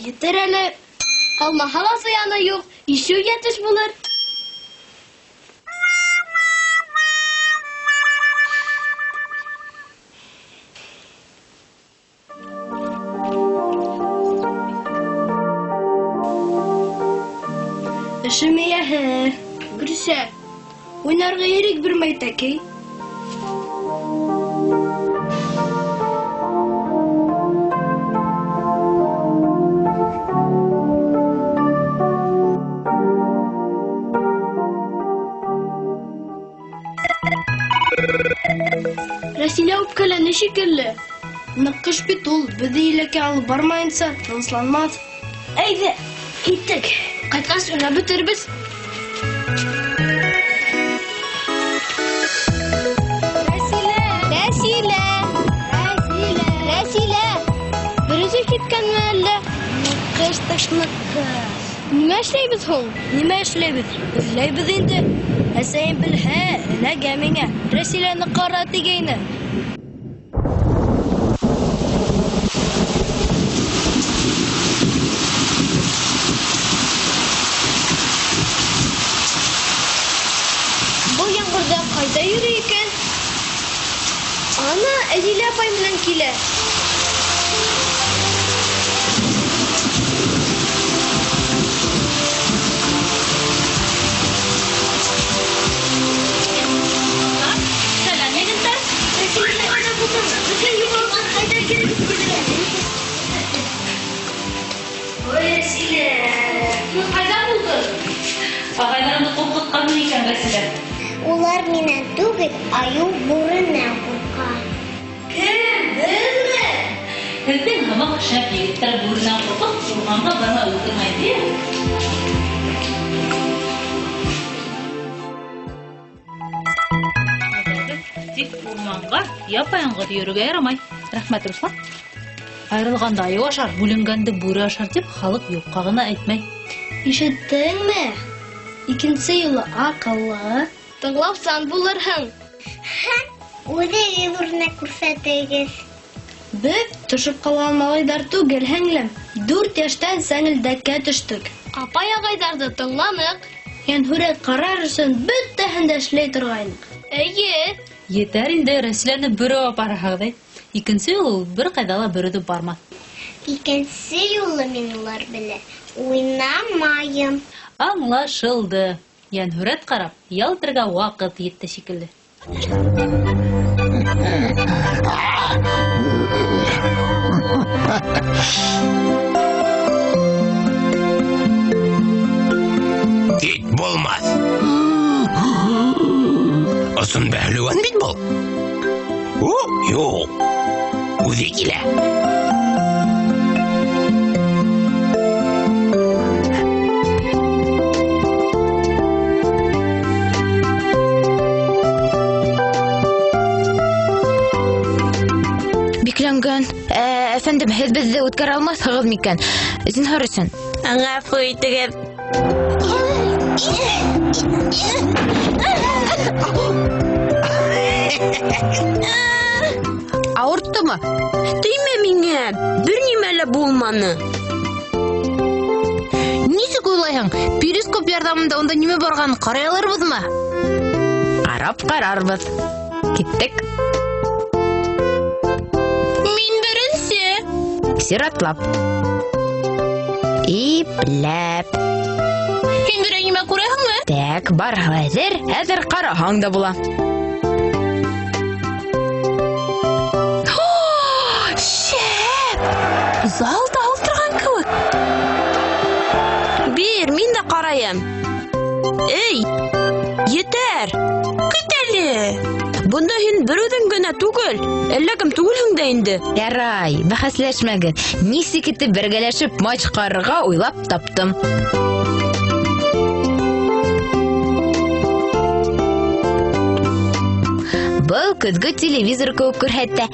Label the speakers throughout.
Speaker 1: Yeter hele. Alma halası yana yok. İşi yetiş bulur. Işımıya he. Gürse. Oynarga yerik bir maytaki. Rasile öpkele şekilli. Nakış bit ol. Bidiyleki alıp barmayınsa tınıslanmaz. Eyde. Gittik. Kaçkas öne bitirbiz. Rasile. Birisi gitken mi elle? Nakış. Nime işleybiz hol? Nime işleybiz? Bizleybiz indi. Eseyin bil he. Ne gemine. Rasile'ni qarati geyni. Bu yağmurda qayda yürüyken? Ana, Edile apay bilen kile.
Speaker 2: Ular minен түгел, аю бурынан куркан.
Speaker 1: Kim? Bilme.
Speaker 3: Hilden hamak şap yigitler burundan korkup urganга barma öldürmeydi ya. Тик урманга япаяңгы йөрүгә ярамай. Рәхмәт, Руслан. Айрылганда аю ашар, бүленгәндә бүре ашар дип халык юкка гына әйтмәй.
Speaker 1: Ишеттеңме? Икенче юлы акыллы, тыңлапсан булырһың.
Speaker 2: Үзе урнак күрсәтегез.
Speaker 1: Без төшеп калган малайдар түгел, һеңлем. 4 яшьтән сәңелдәккә төштек. Апай агайдарды тыңланык. Янһүрәт карар өчен бөтәһен дә эшләй торгайнык. Әйе.
Speaker 3: Етәр инде Рәсиләне бүре апарһагыдай. Икенче юл бер кайда ла бүре дип бармас.
Speaker 2: Икенче юлы мин улар белән уйнамайым.
Speaker 3: Аңлашылды. Янһүрәт карап, ялтырга вакыт йетте шикелле.
Speaker 4: Ит булмас. Осын бәһлеван бит бул. Юк. Үзе килә.
Speaker 5: Бикләнгән. Әфәндем, һез безне үткәрә алмассыз микән? Зинһар өчен.
Speaker 6: Аңа ғафу итегез.
Speaker 5: Авырттымы?
Speaker 6: Тыйма миңа, бер нимә лә булманы.
Speaker 5: Нисек уйлайһың? Перископ ярдәмендә онда нимә барганын карый алырбызмы? Карап карарбыз. Киттек.
Speaker 6: Мин беренче.
Speaker 5: Сиратлап. Ипләп.
Speaker 6: Һин берәр нимә күрәһеңме?
Speaker 5: Так, бар, хәзер караһаң да була.
Speaker 6: Шәп! Залда ултырган кебек. Бир, мин дә караям. Эй! Етәр! Көт әле! Бунда һин бер үҙең генә түгел, әллә кем түгелһең дә инде.
Speaker 5: Ярай, бәхәсләшмәгез. Нисек итеп бергәләшеп матч карарга уйлап таптым. Был көзгө телевизор кеүек күрһәтә.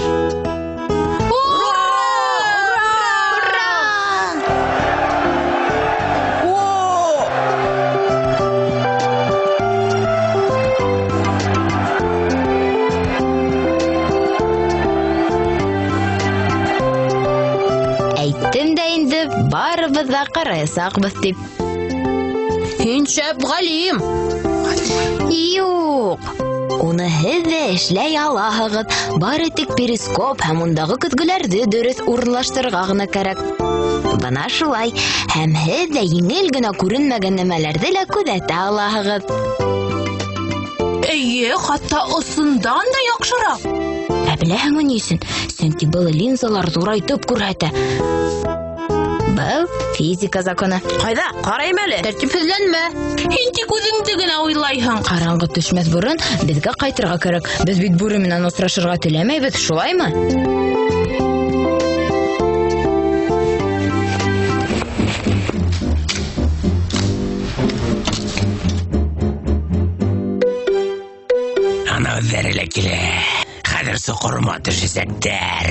Speaker 5: Әйттем дә инде, барыбыз да караячакбыз дип.
Speaker 6: Һин шәп галим.
Speaker 5: Юк. Уны һез дә эшләй алаһығыҙ. Бары тик перископ һәм ундагы көзгөләрҙе дөрөҫ урынлаштырырға ғына кәрәк. Бына шулай. Һәм һез дә еңел генә күренмәгән нәмәләрҙе лә күҙәтә алаһығыҙ.
Speaker 6: Эйе, хатта осындан да яҡшыраҡ.
Speaker 5: Ә беләһеңме ни өсөн? Сөнки был линзалар зурайтып күрһәтә. Был физика законы.
Speaker 6: Ҡайҙа? Ҡарайым әле.
Speaker 5: Тәртипһеҙләнмә.
Speaker 6: Һин тик үҙеңде генә уйлайһың.
Speaker 5: Ҡараңғы төшмәҫ борон беҙгә ҡайтырға кәрәк. Беҙ бит бүре менән осрашырға теләмәйбеҙ, шулаймы?
Speaker 4: Ана үҙҙәре лә килә. Хәҙер соҡорма төшәсәктәр.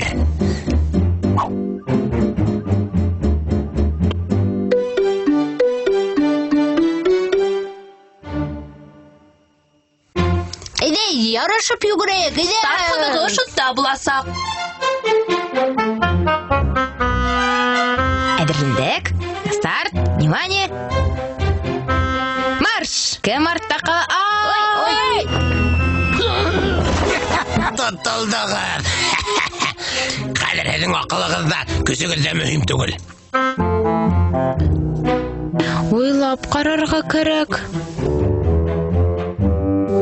Speaker 5: Әйҙә, ярашып йүгерәйек, әйҙә.
Speaker 6: Тартҡыҙығы шутта буласаҡ.
Speaker 5: Әҙерлек. Старт. Внимание. Марш. Кем артта ҡала? Ой!
Speaker 4: Тотолдоғоҙ. Хәҙер һеҙҙең аҡылығыҙ да, көсөгөҙ ҙә мөһим түгел.
Speaker 5: Уйлап ҡарарға кәрәк.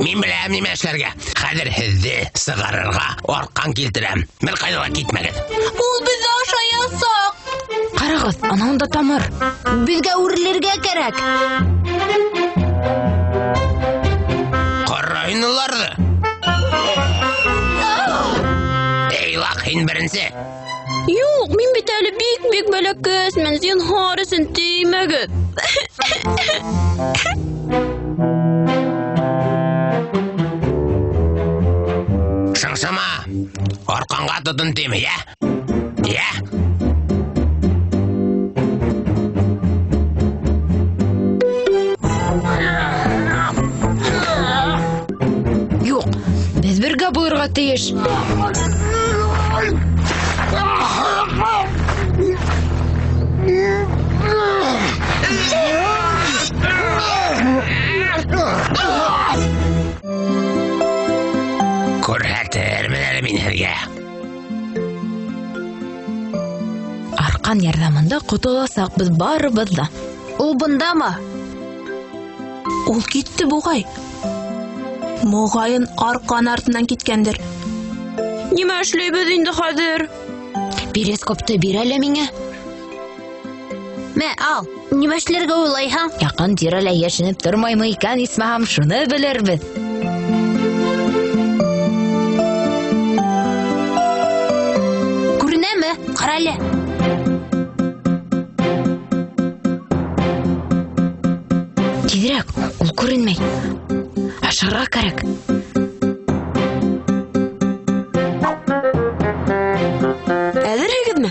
Speaker 4: Мин беләм нимә эшләргә. Хәҙер һеҙҙе сығарырға арҡан килтерәм. Бер ҡайҙа ла китмәгеҙ.
Speaker 6: Ул беҙҙе ашаясаҡ.
Speaker 5: Ҡарағыҙ, анауында тамыр. Беҙгә үрелергә кәрәк.
Speaker 4: Ҡара һин уларҙы. Эй, лаҡ, һин беренсе.
Speaker 6: Юҡ, мин бит әле бик бәләкәсмен. Зинһар өсөн теймәгеҙ.
Speaker 4: Шыңшыма. Арҡанға тотон тейме, йә? Йә?
Speaker 5: Юҡ, беҙ бергә булырға тейеш.
Speaker 4: Күрһәтермен әле мин һеҙгә.
Speaker 5: Арҡан ярҙамында ҡотоласаҡбыҙ барыбыҙ ҙа.
Speaker 6: Ул бындамы? Ул китте буғай. Моғайын арҡан артынан киткәндер. Нимә эшләйбеҙ инде хәҙер?
Speaker 5: Перископты бир әле миңә.
Speaker 6: Мә, ал. Нимә эшләргә уйлайһың?
Speaker 5: Яҡын тирәлә йәшенеп тормаймы икән, исмаһам, шуны белербеҙ.
Speaker 6: Күренәме? Ҡара әле.
Speaker 5: Тиҙерәк, ул күренмәй. Ашарға кәрәк.
Speaker 6: Әҙерһегеҙме?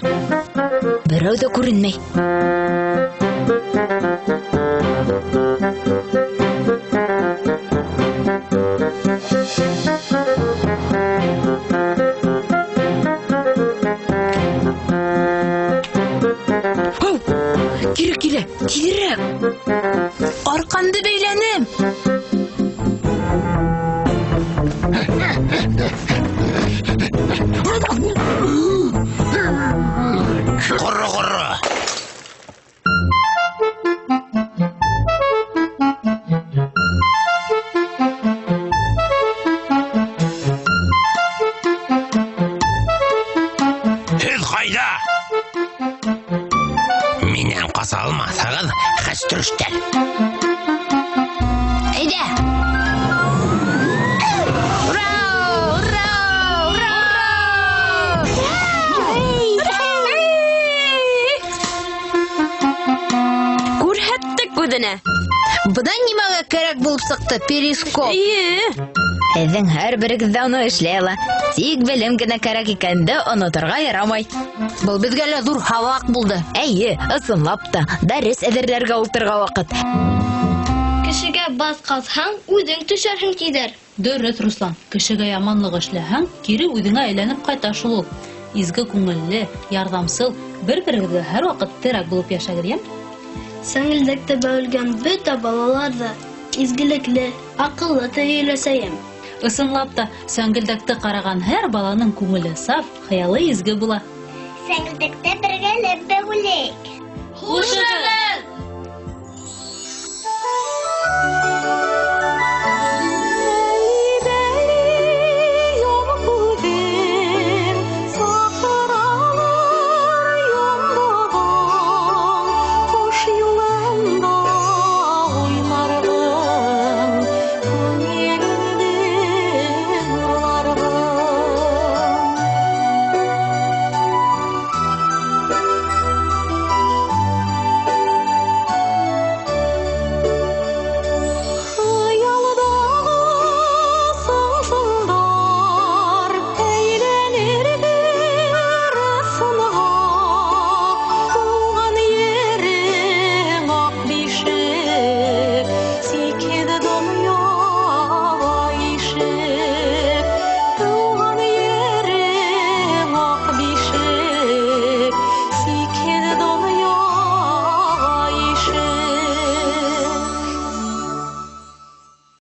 Speaker 5: Берәү ҙә күренмәй. Кире килә, тиҙерәк.
Speaker 4: көріштер.
Speaker 5: Әйдә! Ура! Ура! Ура!
Speaker 6: Күрһәттек күҙенә.
Speaker 5: Бұдан нимәгә кәрәк булып сыҡты перископ? Һеҙҙең һәр берегеҙ ҙә уны эшләй ала. Тик белем генә кәрәк икәнде оноторға ярамай. Был беҙгә лә ҙур һабаҡ булды. Әйе, ысынлап та, дәрес әҙерләргә ултырға ваҡыт.
Speaker 1: Кешегә баҙ ҡаҙһаң, үҙең төшәрһең тиҙәр.
Speaker 3: Дөрөҫ, Руслан. Кешегә яманлыҡ эшләһәң, кире үҙеңә әйләнеп ҡайта шул ул. Изге күңелле, ярҙамсыл, бер-берегеҙгә һәр ваҡыт терәк булып йәшәгеҙ, йәм?
Speaker 1: Сәңгелдәктә бәүелгән бөтә балалар ҙа изгелекле, аҡыллы тойоласайым.
Speaker 3: Ысынлап та, сәңгелдәкте ҡараған һәр баланың күңеле саф, хыялы изге була.
Speaker 2: Сәңгелдәктә бергәләп бәүелек.
Speaker 1: Хушығыҙ!